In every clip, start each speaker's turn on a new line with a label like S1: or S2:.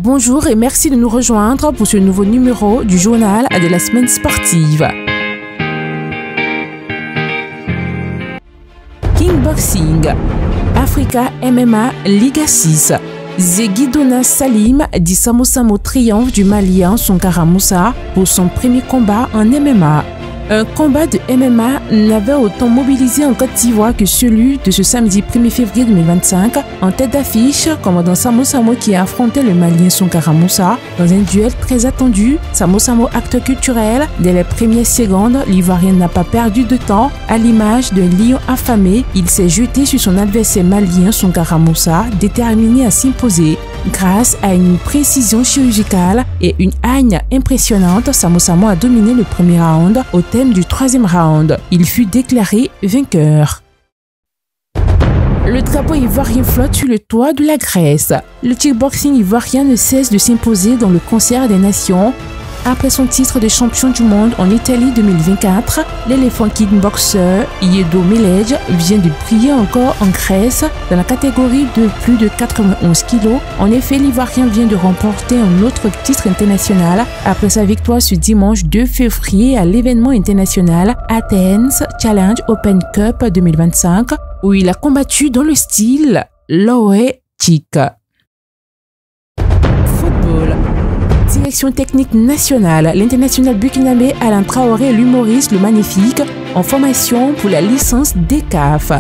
S1: Bonjour et merci de nous rejoindre pour ce nouveau numéro du journal de la semaine sportive. Kickboxing, Africa MMA Liga 6. Zegidona Salim dit Samo triomphe du Malien Sonkara Moussa pour son premier combat en MMA. Un combat de MMA n'avait autant mobilisé en Côte d'Ivoire que celui de ce samedi 1er février 2025. En tête d'affiche, commandant Samo qui a affronté le Malien Sonkara Moussa dans un duel très attendu. Samo, acteur culturel, dès les premières secondes, l'Ivoirien n'a pas perdu de temps. À l'image d'un lion affamé, il s'est jeté sur son adversaire malien Sonkara Moussa, déterminé à s'imposer. Grâce à une précision chirurgicale et une hargne impressionnante, Samo a dominé le premier round. Au thème du troisième round, il fut déclaré vainqueur. Le drapeau ivoirien flotte sur le toit de la Grèce. Le kickboxing ivoirien ne cesse de s'imposer dans le concert des nations. Après son titre de champion du monde en Italie 2024, l'éléphant kickboxer Yedo Melej vient de briller encore en Grèce dans la catégorie de plus de 91 kg. En effet, l'Ivoirien vient de remporter un autre titre international après sa victoire ce dimanche 2 février à l'événement international Athens Challenge Open Cup 2025 où il a combattu dans le style Low-Kick. Direction technique nationale, l'international burkinabé Alain Traoré, l'humoriste Le Magnifique, en formation pour la licence DECAF.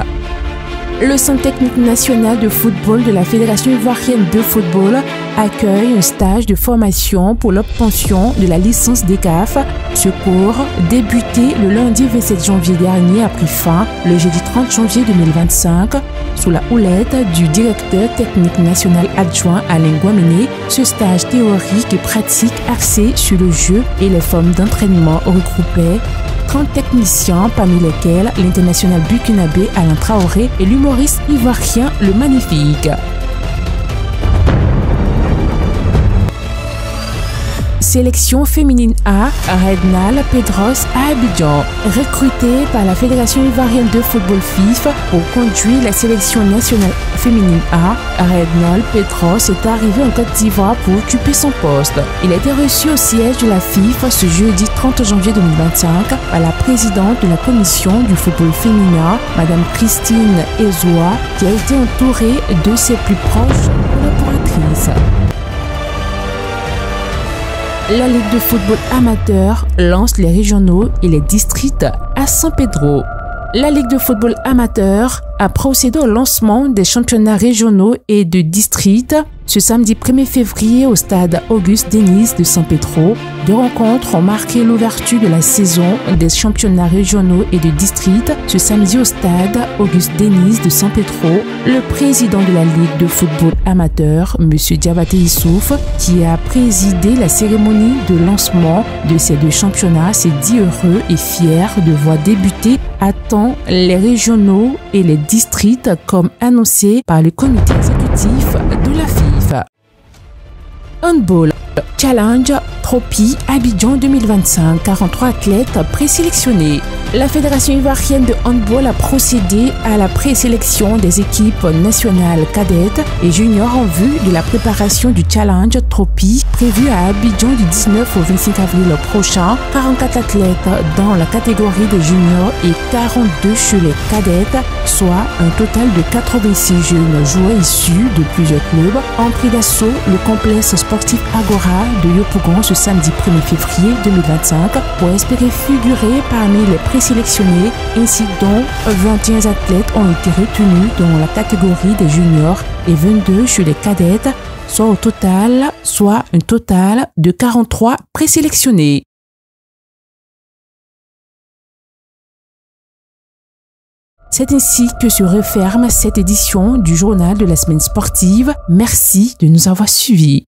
S1: Le Centre technique national de football de la Fédération ivoirienne de football accueille un stage de formation pour l'obtention de la licence DECAF. Ce cours, débuté le lundi 27 janvier dernier, a pris fin le jeudi 30 janvier 2025 sous la houlette du directeur technique national adjoint Alain Guamene. Ce stage théorique et pratique axé sur le jeu et les formes d'entraînement regroupait 30 techniciens, parmi lesquels l'international burkinabé Alain Traoré et l'humoriste ivoirien Le Magnifique. Sélection féminine A, Rednal Pedros à Abidjan. Recrutée par la Fédération ivoirienne de football FIF pour conduire la sélection nationale féminine A, Rednal Pedros est arrivé en Côte d'Ivoire pour occuper son poste. Il a été reçu au siège de la FIF ce jeudi 30 janvier 2025 par la présidente de la commission du football féminin, Madame Christine Ezoa, qui a été entourée de ses plus proches collaboratrices. La Ligue de football amateur lance les régionaux et les districts à San Pedro. La Ligue de football amateur a procédé au lancement des championnats régionaux et de districts ce samedi 1er février au stade Auguste Denis de San Pedro. Deux rencontres ont marqué l'ouverture de la saison des championnats régionaux et de districts ce samedi au stade Auguste Denis de San Pedro. Le président de la Ligue de football amateur, M. Diabaté Issouf, qui a présidé la cérémonie de lancement de ces deux championnats, s'est dit heureux et fier de voir débuter à temps les régionaux et les districts comme annoncé par le comité exécutif de la FIFA. Handball Challenge Trophy Abidjan 2025, 43 athlètes présélectionnés. La Fédération ivoirienne de handball a procédé à la présélection des équipes nationales cadettes et juniors en vue de la préparation du Challenge Trophy prévu à Abidjan du 19 au 25 avril prochain. 44 athlètes dans la catégorie des juniors et 42 chez les cadettes, soit un total de 86 jeunes joueurs issus de plusieurs clubs, ont pris d'assaut le complexe sportif Agora de Yopougon ce samedi 1er février 2025 pour espérer figurer parmi les présélectionnés, ainsi dont 21 athlètes ont été retenus dans la catégorie des juniors et 22 chez les cadettes, soit un total de 43 présélectionnés. C'est ainsi que se referme cette édition du journal de la semaine sportive. Merci de nous avoir suivis.